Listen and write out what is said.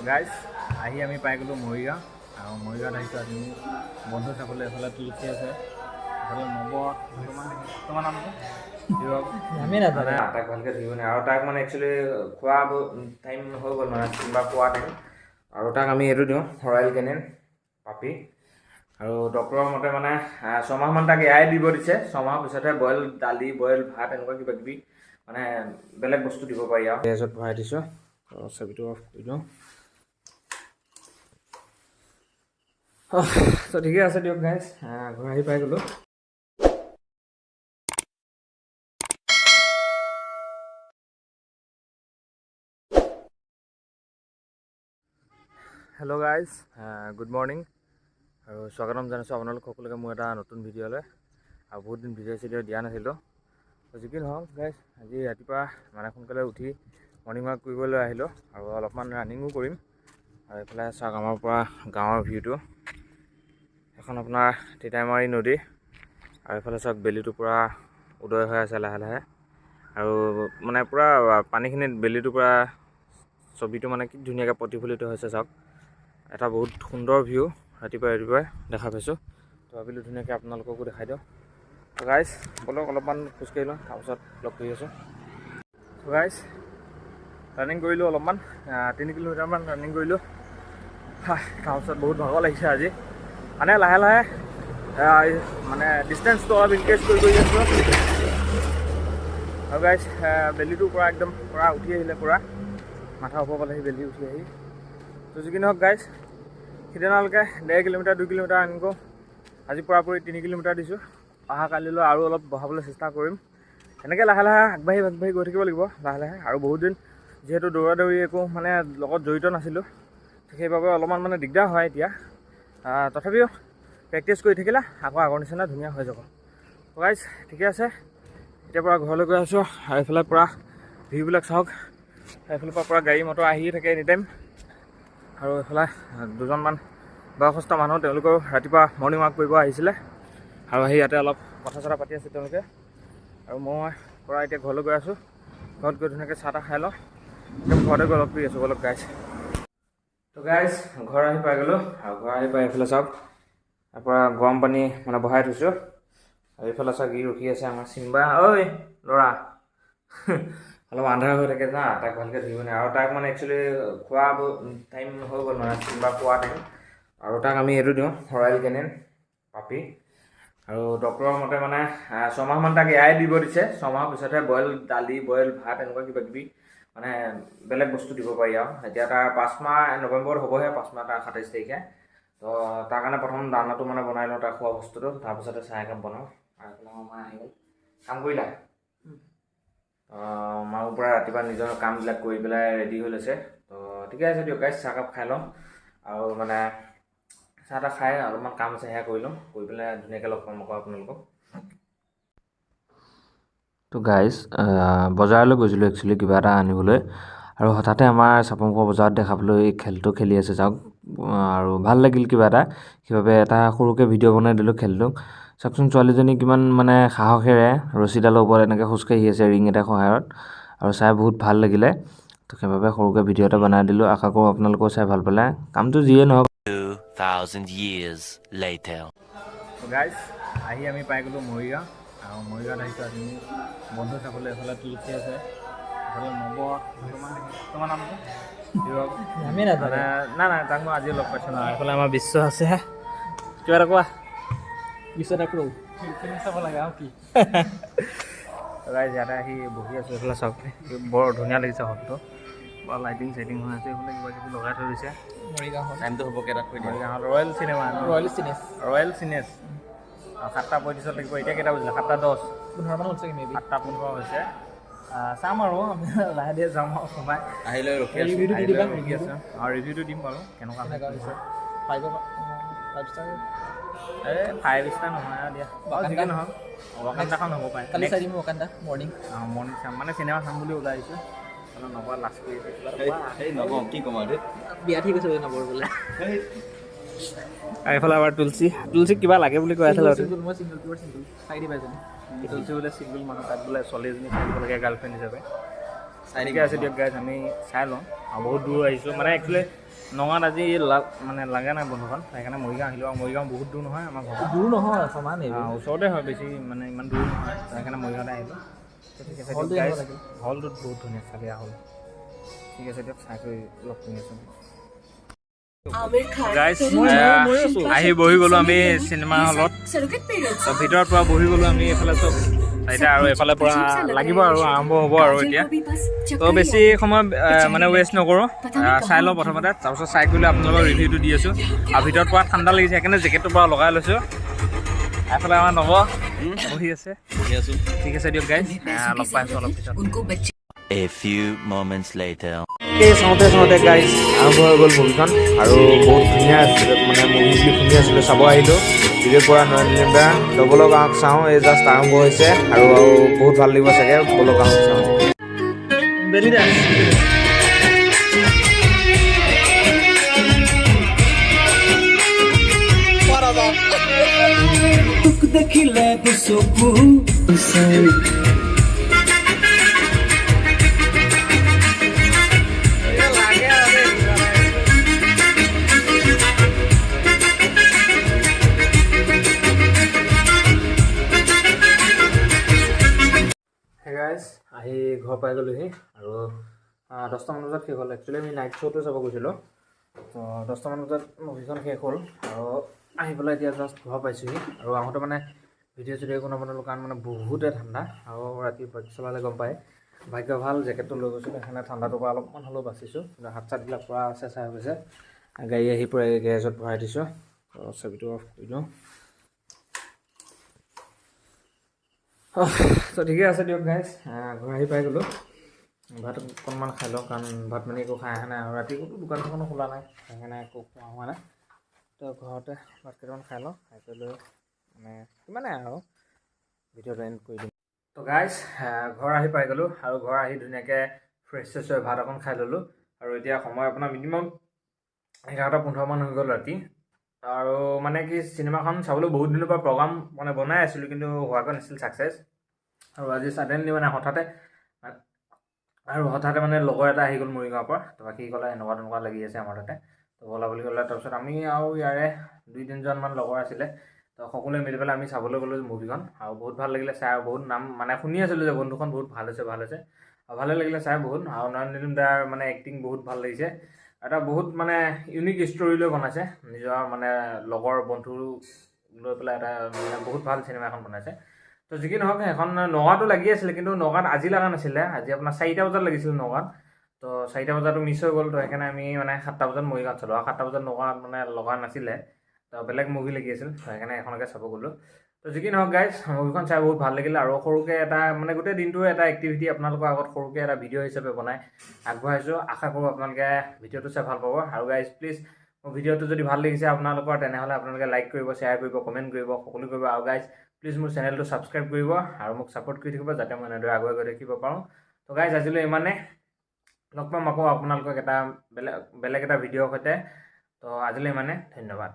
Guys আহি আমি পাই গ'লোঁ মৰিগাঁও আৰু মৰিগাঁৱত আহিছোঁ আজি বন্ধু চাবলৈ। এফালে তুলসী আছে, এফালে নৱ, তোমাৰ নামটো তাক ভালকৈ ধৰিব নাই আৰু তাক মানে একচুৱেলি খোৱা টাইম হৈ গ'ল মানে কিবা খোৱা টাইম আৰু তাক আমি এইটো দিওঁ ৰয়েল কেনেন পাপি আৰু ডক্টৰৰ মতে মানে 6 মাহমান তাক এয়াই দিব দিছে। 6 মাহৰ পিছতহে বইল দালি, বইল ভাত এনেকুৱা কিবা কিবি মানে বেলেগ বস্তু দিব পাৰি আৰু গেছত ভৰাই দিছোঁ। ছবিটো অফ কৰি দিওঁ। তো ঠিকে আছে দিয়ক গাইজ, ঘৰ আহি পাই গ'লোঁ। হেল্ল' গাইজ, গুড মৰ্ণিং আৰু স্বাগতম জনাইছোঁ আপোনালোক সকলোকে মোৰ এটা নতুন ভিডিঅ'লৈ। আৰু বহুত দিন ভিডিঅ' দিয়া নাছিলোঁ। যি কি নহওক গাইজ, আজি ৰাতিপুৱা মানে সোনকালে উঠি মৰ্ণিং ৱাক কৰিবলৈ আহিলোঁ আৰু অলপমান ৰানিঙো কৰিম। আৰু এইফালে চাওক আমাৰ পৰা গাঁৱৰ ভিউটো, এখন আপোনাৰ তিতাইমাৰি নদী আৰু এইফালে চাওক বেলিটো পূৰা উদয় হৈ আছে লাহে লাহে আৰু মানে পূৰা পানীখিনিত বেলিটো পূৰা ছবিটো মানে কি ধুনীয়াকৈ প্ৰতিফলিত হৈছে চাওক। এটা বহুত সুন্দৰ ভিউ ৰাতিপুৱাই দেখা পাইছোঁ। তো ভাবিলোঁ ধুনীয়াকৈ আপোনালোককো দেখাই দিওঁ। তো গাইজ বলক অলপমান খোজকাঢ়ি লওঁ, তাৰপিছত লগ কৰি আছোঁ। তো গাইজ ৰানিং কৰিলোঁ অলপমান, 3 কিলোমিটাৰমান ৰানিং কৰিলোঁ। তাৰপিছত বহুত ভাগৰ লাগিছে আজি, মানে লাহে লাহে মানে ডিষ্টেঞ্চটো অলপ ইনক্ৰিজ কৰি আছোঁ। আৰু গাইজ বেলিটো পূৰা একদম পূৰা উঠি আহিলে, পূৰা মাথা ওপৰ পালেহি বেলি উঠি আহি। তো যি কি নহওক গাইজ, সিদিনালৈকে 1.5 কিলোমিটাৰ 2 কিলোমিটাৰ ৰানিং কৰোঁ, আজি পূৰাপূৰি 3 কিলোমিটাৰ দিছোঁ। অহা কালিলৈ আৰু অলপ বঢ়াবলৈ চেষ্টা কৰিম। এনেকৈ লাহে লাহে আগবাঢ়ি গৈ থাকিব লাগিব লাহে লাহে। আৰু বহুত দিন যিহেতু দৌৰা দৌৰি একো মানে লগত জড়িত নাছিলোঁ, সেইবাবে অলপমান মানে দিগদাৰ হয় এতিয়া। তথাপিও প্ৰেক্টিছ কৰি থাকিলে আকৌ আগৰ নিচিনা ধুনীয়া হৈ যাব। তো গাইজ ঠিকে আছে, এতিয়াৰ পৰা ঘৰলৈ গৈ আছোঁ। আৰু এইফালে পূৰা ভিউবিলাক চাওক, এইফালৰ পৰা পূৰা গাড়ী মটৰ আহিয়ে থাকে এনি টাইম। আৰু এইফালে 2জনমান বয়সস্থ মানুহ, তেওঁলোকেও ৰাতিপুৱা মৰ্ণিং ৱাক কৰিব আহিছিলে আৰু আহি ইয়াতে অলপ কথা চথা পাতি আছে তেওঁলোকে। আৰু মই পৰা এতিয়া ঘৰলৈ গৈ আছোঁ। ঘৰত গৈ ধুনীয়াকৈ চাহ তাহ খাই লওঁ, একদম ঘৰতে গৈ লগ কৰি আছোঁ বলক গাইজ। তো গাইজ ঘৰ আহি পাই গ'লোঁ আৰু ঘৰ আহি পাই এইফালে চাওক তাৰপৰা গৰম পানী মানে বহাই থৈছোঁ। আৰু এইফালে চাওক ই ৰখি আছে আমাৰ চিম্বা। ঐ ল'ৰা অলপ আন্ধাৰ হৈ থাকে না, তাক ভালকৈ ধৰিব নাই আৰু তাক মানে একচুৱেলি খোৱা টাইম হৈ গ'ল মানে চিম্বা খোৱা টাইম আৰু তাক আমি এইটো দিওঁ ৰয়েল কেনেন পাপি আৰু ডক্টৰৰ মতে মানে 6 মাহমান তাক এয়াই দিব দিছে। 6 মাহৰ পিছতহে বইল দালি, বইল ভাত এনেকুৱা কিবা কিবি মানে বেলেগ বস্তু দিব পাৰি আৰু এতিয়া তাৰ 5 মাহ নৱেম্বৰত হ'বহে, 5 মাহ তাৰ 27 তাৰিখে। তো তাৰ কাৰণে প্ৰথম দানাটো মানে বনাই লওঁ, তাৰ খোৱা বস্তুটো, তাৰপিছতে চাহ একাপ বনাওঁ। আৰু এইফালে আমাৰ মা আহি গ'ল। কাম কৰিলা? মাও পৰা ৰাতিপুৱা নিজৰ কামবিলাক কৰি পেলাই ৰেডি হৈ লৈছে। তো ঠিকে আছে দিয়ক গাইজ, চাহকাপ খাই লওঁ আৰু মানে চাহ তাহ খাই অলপমান কাম আছে সেয়া কৰি লওঁ, কৰি পেলাই ধুনীয়াকৈ লগ পাম আকৌ আপোনালোকক। তো গাইজ বজাৰলৈ গৈছিলোঁ একচুৱেলি কিবা এটা আনিবলৈ, আৰু হঠাতে আমাৰ চাপংকৰ বজাৰত দেখা পালোঁ এই খেলটো খেলি আছে চাওক। আৰু ভাল লাগিল কিবা এটা, সেইবাবে এটা সৰুকৈ ভিডিঅ' বনাই দিলোঁ খেলটোক। চাওকচোন ছোৱালীজনী কিমান মানে সাহসেৰে ৰছীডালৰ ওপৰত এনেকৈ খোজকাঢ়ি আছে ৰিং এটাৰ সহায়ত, আৰু চাই বহুত ভাল লাগিলে। তো সেইবাবে সৰুকৈ ভিডিঅ' এটা বনাই দিলোঁ, আশা কৰোঁ আপোনালোকেও চাই ভাল পালে। কামটো যিয়ে নহওক। 2000 years later. তো গাইজ আহি আমি পাই গ'লোঁ মৰিগাঁও আৰু মৰিগাঁৱত আহিছোঁ আজি বন্ধু চাবলৈ। এফালে তুলসী আছে, এফালে নৱ, তোমাৰ নামটো নাই তাক মই আজি লগ পাইছোঁ ন। এইফালে আমাৰ বিশ্ব আছে, কিবা এটা কোৱা। বিশ্ব ডাক্তৰ চাব লাগে আৰু কি গাইজ ইয়াতে আহি বহি আছোঁ। এইফালে চাওক বৰ ধুনীয়া লাগিছে হলটো, বা লাইটিং চাইটিং হৈ আছে, এইফালে কিবা কিবি লগাই থৈ দিছে। মৰিগাঁৱত টাইমটো হ'ব কেইটাত কৈ দিয়া? মৰিগাঁৱত ৰয়েল চিনেমা, ৰয়েল চিনেছ 7টা 35 লাগিব। এতিয়া কেইটা বাজিলে? 7:10, 15মান হৈছে, 7:15 হৈছে। চাম আৰু আমি লাহে ধীৰে যাম আৰু সোমাই আহিলৈ ৰখি আছোঁ আৰু ৰিভিউটো দিম বাৰু কেনেকুৱা হৈছে। 5 ষ্টাৰ নহয় আৰু দিয়া, যিকি নহওক ৱাকাণ্ডাখন হ'ব পাৰে। কালি চাই দিম ৱাকাণ্ডা মৰ্ণিং চাম, মানে চিনেমা চাম বুলি ওলাই আহিছোঁ। নব লাষ্ট কৰি নব কি ক'ম আৰু বিয়া ঠিক আছে নবৰ বোলে। এইফালে আমাৰ তুলসীক কিবা লাগে বুলি কৈ আছিলে। তুলসী বোলে চিংগুল মানুহ, তাত বোলে ছোৱালী এজনী চাই দিব লাগে গাৰ্লফ্ৰেণ্ড হিচাপে। চাইনিকে আছে দিয়ক গাইজ, আমি চাই লওঁ। আৰু বহুত দূৰ আহিছোঁ, মানে একচুৱেলি নগাঁৱত আজি মানে লাগা নাই বন্ধুখন সেইকাৰণে মৰিগাঁও আহিলোঁ আৰু মৰিগাঁও বহুত দূৰ নহয় আমাৰ ঘৰ দূৰ নহয় সমান ওচৰতে হয় বেছি মানে ইমান দূৰ নহয় সেইকাৰণে মৰিগাঁৱতে আহিলোঁ ঠিক আছে হলটোত বহুত ধুনীয়া চালিয়া হ'ল ঠিক আছে দিয়ক চাই কৰি লগ কৰি আছোঁ গাইজ আহি বহি গ'লোঁ আমি চিনেমা হলত ভিতৰৰ পৰা বহি গ'লোঁ আমি এইফালে চব চাৰিটা আৰু এইফালে পৰা লাগিব আৰু আৰম্ভ হ'ব আৰু এতিয়া তো বেছি সময় মানে ৱেষ্ট নকৰোঁ চাই লওঁ প্ৰথমতে তাৰপিছত চাই কৰিলে আপোনালোকৰ ৰিভিউটো দি আছোঁ আৰু ভিতৰত পৰা ঠাণ্ডা লাগিছে সেইকাৰণে জেকেটটোৰ পৰা লগাই লৈছোঁ এইফালে আমাৰ নৱ বহি আছে ঠিক আছে দিয়ক গাইজ লগ পাইছোঁ অলপ পিছত A few moments later. চাওঁতে গাইজ আৰম্ভ হৈ গ'ল মুভিখন আৰু বহুত ধুনীয়া আছিলে মানে মুভি ধুনীয়া আছিলে চাব আহিলোঁ বিজয় পৰা নয়নলিম্বা ব'লক আহক চাওঁ এই জাষ্ট আৰম্ভ হৈছে আৰু বহুত ভাল লাগিব চাগে ব'লক আহক চাওঁ বেলি ডান্স দেখিলে চকু গাইজ আহি ঘৰ পাই গ'লোহি আৰু 10টামান বজাত শেষ হ'ল একচুৱেলি আমি নাইট শ্ব'টো চাব গৈছিলোঁ তো 10টামান বজাত মুভিখন শেষ হ'ল আৰু আহি পেলাই এতিয়া জাষ্ট ঘৰ পাইছোঁহি আৰু আহোঁতে মানে ভিডিঅ' চিডিঅ' একো নবনালোঁ কাৰণ মানে বহুতে ঠাণ্ডা আৰু ৰাতি বাইক চলালে গম পায় ভাগ্য ভাল জেকেটটো লৈ গৈছিলোঁ সেইকাৰণে ঠাণ্ডাটোৰ পৰা অলপমান হ'লেও বাচিছোঁ কিন্তু হাত চাতবিলাক পূৰা চেঁচা হৈ গৈছে গাড়ী আহি পূৰা গেৰেজত ভৰাই দিছোঁ তো ছবিটো অফ কৰি দিওঁ তো ঠিকে আছে দিয়ক গাইজ ঘৰ আহি পাই গ'লোঁ ভাত অকণমান খাই লওঁ কাৰণ ভাত মানে একো খাই অহা নাই আৰু ৰাতি ক'তো দোকান চোকানো খোলা নাই সেইকাৰণে একো খোৱা হোৱা নাই তো ঘৰতে ভাত কেইটামান খাই লওঁ খাই কৰি লৈ মানে সিমানে আৰু ভিডিঅ'টো এণ্ড কৰি দিম তো গাইজ ঘৰ আহি পাই গ'লোঁ আৰু ঘৰ আহি ধুনীয়াকৈ ফ্ৰেছ চেছ হৈ ভাত অকণ খাই ল'লোঁ আৰু এতিয়া সময় আপোনাৰ মিনিমাম 11:15 মান হৈ গ'ল ৰাতি আৰু মানে কি চিনেমাখন চাবলৈ বহুত দিনৰ পৰা প্ৰগ্ৰাম মানে বনাই আছিলোঁ কিন্তু হোৱাকৈ নাছিল ছাকচেছ আৰু আজি ছাডেনলি মানে হঠাতে মানে লগৰ এটা আহি গ'ল মৰিগাঁৱৰ পৰা তো বাকী ক'লে এনেকুৱা লাগি আছে আমাৰ তাতে তো ব'লা বুলি ক'লে তাৰপিছত আমি আৰু ইয়াৰে 2-3জনমান লগৰ আছিলে তো সকলোৱে মিলি পেলাই আমি চাবলৈ গ'লোঁ মুভিখন আৰু বহুত ভাল লাগিলে চাই আৰু বহুত নাম মানে শুনি আছিলোঁ যে বন্ধুখন বহুত ভাল হৈছে আৰু ভালে লাগিলে চাই বহুত আৰু নয়নলিম দাৰ মানে এক্টিং বহুত ভাল লাগিছে এটা বহুত মানে ইউনিক ষ্টৰি লৈ বনাইছে নিজৰ মানে লগৰ বন্ধু লৈ পেলাই এটা মানে বহুত ভাল চিনেমা এখন বনাইছে তো যি কি নহওক এখন নগাঁৱতো লাগি আছিলে কিন্তু নগাঁৱত আজি লগা নাছিলে আজি আপোনাৰ 4টা বজাত লাগিছিলে নগাঁৱত তো 4টা বজাতো মিছ হৈ গ'ল তো সেইকাৰণে আমি মানে 7টা বজাত মৰিগাঁৱত চালোঁ আৰু 7টা বজাত নগাঁৱত মানে লগা নাছিলে তো বেলেগ মুভি লাগি আছিল তো সেইকাৰণে এখনকে চাব গ'লোঁ তো যি কি নহওক গাইজ মুভিখন চাই বহুত ভাল লাগিলে আৰু সৰুকৈ এটা মানে গোটেই দিনটোৰ এটা এক্টিভিটি আপোনালোকৰ আগত সৰুকৈ এটা ভিডিঅ' হিচাপে বনাই আগবঢ়াইছোঁ আশা কৰোঁ আপোনালোকে ভিডিঅ'টো চাই ভাল পাব আৰু গাইজ প্লিজ মোৰ ভিডিঅ'টো যদি ভাল লাগিছে আপোনালোকৰ তেনেহ'লে আপোনালোকে লাইক কৰিব শ্বেয়াৰ কৰিব কমেণ্ট কৰিব সকলো কৰিব আৰু গাইজ প্লিজ মোৰ চেনেলটো ছাবস্ক্ৰাইব কৰিব আৰু মোক ছাপোৰ্ট কৰি থাকিব যাতে মই এনেদৰে আগুৱাই গৈ থাকিব পাৰোঁ তো গাইজ আজিলৈ ইমানে লগ পাম আকৌ আপোনালোকক এটা বেলেগ এটা ভিডিঅ'ৰ সৈতে তো আজিলৈ ইমানে ধন্যবাদ